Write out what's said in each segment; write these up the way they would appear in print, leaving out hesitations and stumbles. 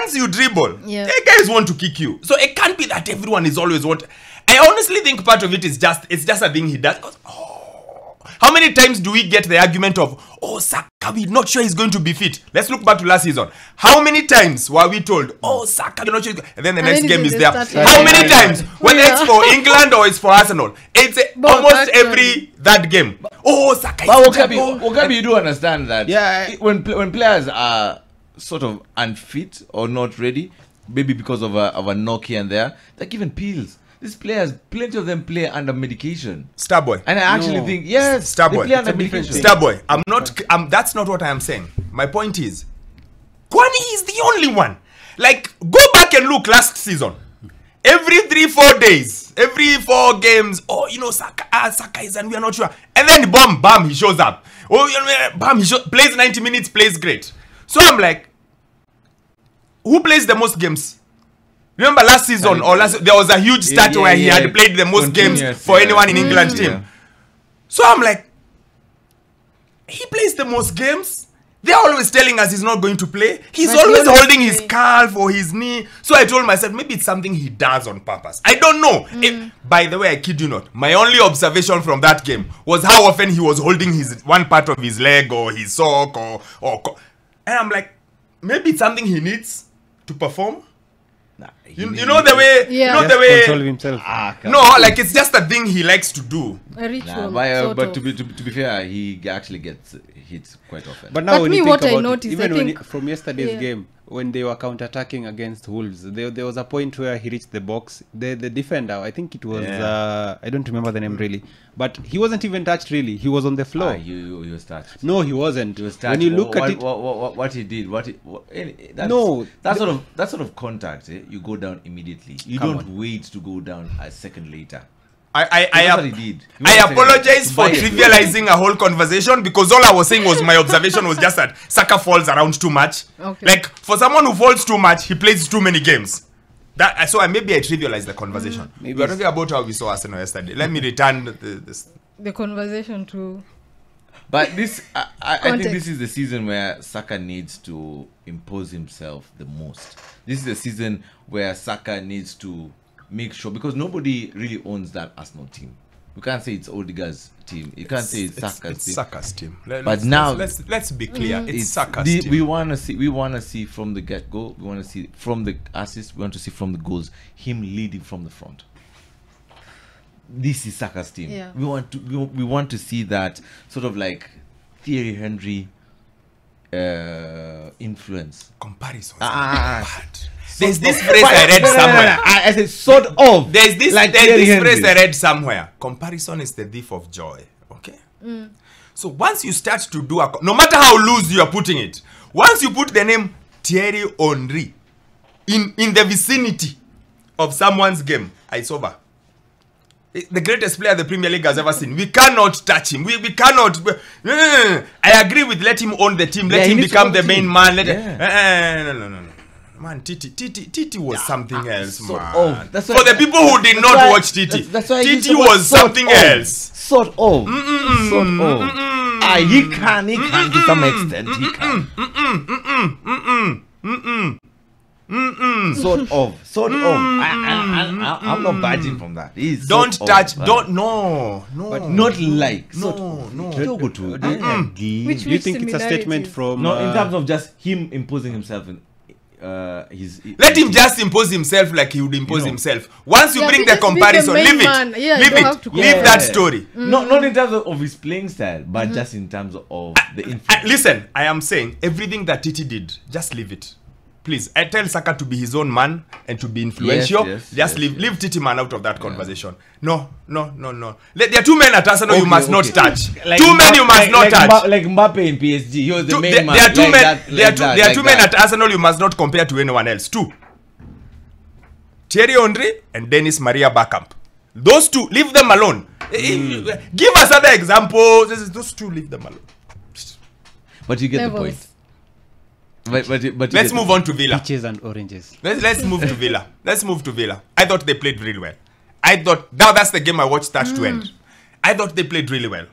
once you dribble, the guys want to kick you. So it can't be that everyone is always I honestly think part of it is it's just a thing he does. How many times do we get the argument of, oh, Saka, we're not sure he's going to be fit? Let's look back to last season. How many times were we told, oh, Saka, we're not sure, and then the next game is there? How many times? Whether it's for England or it's for Arsenal, it's almost every that game. Oh, Saka. But Wokabi, you do understand that when players are sort of unfit or not ready, maybe because of a knock here and there, they're given pills. These players, plenty of them play under medication. Starboy. And I actually think, yes, Starboy. they play under medication. Starboy. That's not what I am saying. My point is, Kwani is the only one. Like, go back and look last season. Every 3-4 days, every 4 games, oh, you know, Saka is, and we are not sure. And then, bam, he shows up. Oh, you know, bam, plays 90 minutes, plays great. So I'm like, who plays the most games? Remember last season there was a huge stat where he had played the most games for anyone in England team. So I'm like, he plays the most games. They're always telling us he's not going to play. He's always holding his calf or his knee. So I told myself, maybe it's something he does on purpose. I don't know. By the way, I kid you not, my only observation from that game was how often he was holding his one part of his leg or his sock or and I'm like, maybe it's something he needs to perform. You know the way, control himself. No, like it's just a thing he likes to do. A ritual. But to be fair, he actually gets hit quite often. But now, when you think about it, even from yesterday's game, when they were counter-attacking against Wolves, there was a point where he reached the box. The defender, I think it was, I don't remember the name really, but he wasn't even touched really. He was on the floor. He was touched. No, he wasn't. He was touched. When you look at it, what he did, that sort of contact, you go down immediately. You don't wait to go down a second later. I apologize for trivializing a whole conversation because all I was saying was my observation was just that Saka falls around too much. Okay. Like for someone who falls too much, he plays too many games. So maybe I trivialized the conversation. We were talking about how we saw Arsenal yesterday. Let me return the conversation to. But this, I think this is the season where Saka needs to impose himself the most. This is the season where Saka needs to make sure, because nobody really owns that Arsenal team. You can't say it's Odegaard's team. You can't say it's Saka's team. Saka's team. Let's be clear. It's Saka's team. We want to see from the get-go. We want to see from the assists. We want to see from the goals him leading from the front. This is Saka's team. Yeah. We want to see that sort of like Thierry Henry influence. Comparisons. There's this phrase I read somewhere. I said sort of. There's this phrase I read somewhere. Comparison is the thief of joy. Okay? So once you start to do no matter how loose you are putting it, once you put the name Thierry Henry in the vicinity of someone's game, it's over. The greatest player the Premier League has ever seen. We cannot touch him. We cannot. No. I agree with let him own the team. Let him become the main man. No. Man, Titi was something else, man. For the people who did not watch Titi, Titi was something else. Sort of. He can to some extent. He can. Sort of. I'm not budging from that. Don't touch. No. But not like. No. Which you think it's a statement from? No, in terms of just him imposing himself in. Let him just impose himself like he would impose himself. Once you bring the comparison, leave it. Leave that story. Not in terms of his playing style, but just in terms of the influence. Listen, I am saying everything that Titi did, just leave it. Please, I tell Saka to be his own man and to be influential. Leave Titi man out of that conversation. No. There are 2 men at Arsenal you must not touch. Like 2 men you must not touch. Like Mbappe in PSG. He was the main man. There are 2 men at Arsenal you must not compare to anyone else. 2. Thierry Henry and Dennis Maria Bergkamp. Those 2, leave them alone. Give us other examples. Those 2, leave them alone. But you get the point. But let's move on to Villa. Peaches and oranges. Let's move to Villa. I thought they played really well. Now that's the game I watched start to end. I thought they played really well.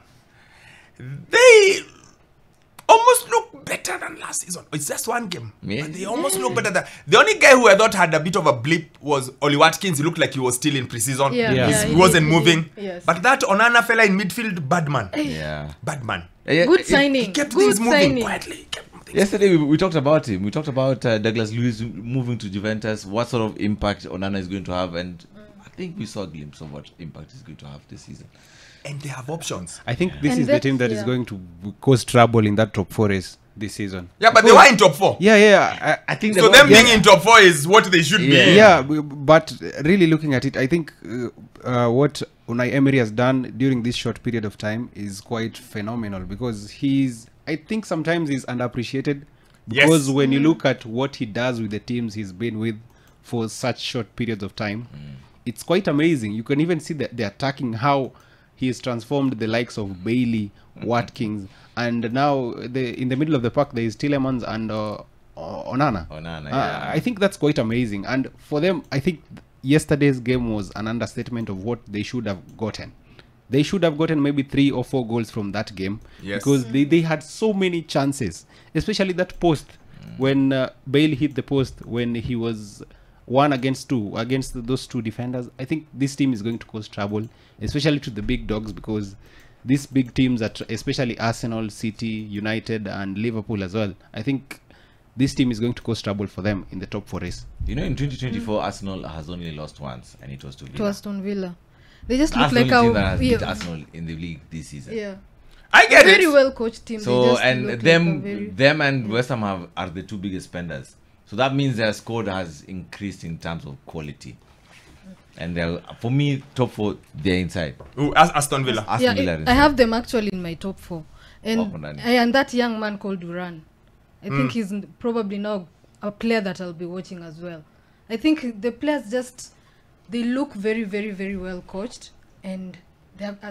almost look better than last season. It's just one game. Yeah. But they almost look better than... The only guy who I thought had a bit of a blip was Oli Watkins. He looked like he was still in preseason. He wasn't moving. Yes. But that Onana fella in midfield, bad man. Yeah. Bad man. Good signing. He kept Good things moving signing. quietly. Yesterday we talked about him. We talked about Douglas Luiz moving to Juventus. What sort of impact Onana is going to have, and I think we saw a glimpse of what impact he's going to have this season. And they have options. I think this is the team that is going to cause trouble in that top 4 race this season. Yeah, but they were in top 4. Yeah. I think so them being in top 4 is what they should be. Yeah, but really looking at it, I think what Unai Emery has done during this short period of time is quite phenomenal, because I think sometimes he's underappreciated, because when you look at what he does with the teams he's been with for such short periods of time, it's quite amazing. You can even see that the attacking, how he has transformed the likes of Bailey, Watkins, and now in the middle of the park there is Tielemans and Onana. I think that's quite amazing. And for them, I think yesterday's game was an understatement of what they should have gotten. They should have gotten maybe 3 or 4 goals from that game, because they had so many chances, especially that post when Bale hit the post when he was 1 against 2 against those 2 defenders. I think this team is going to cause trouble, especially to the big dogs, because these big teams, especially Arsenal, City, United and Liverpool as well, I think this team is going to cause trouble for them in the top 4 race. You know, in 2024, Arsenal has only lost once, and it was to Villa. To Aston Villa. They just look Arsenal like team that has beat Arsenal in the league this season. Yeah. I get very well coached team. So and them and West Ham are the 2 biggest spenders. So that means their squad has increased in terms of quality. And for me, top 4, they're inside. Aston Villa. Aston Villa I have them actually in my top 4. And that young man called Duran, I think he's probably now a player that I'll be watching as well. I think the players they look very, very, very well coached, and they have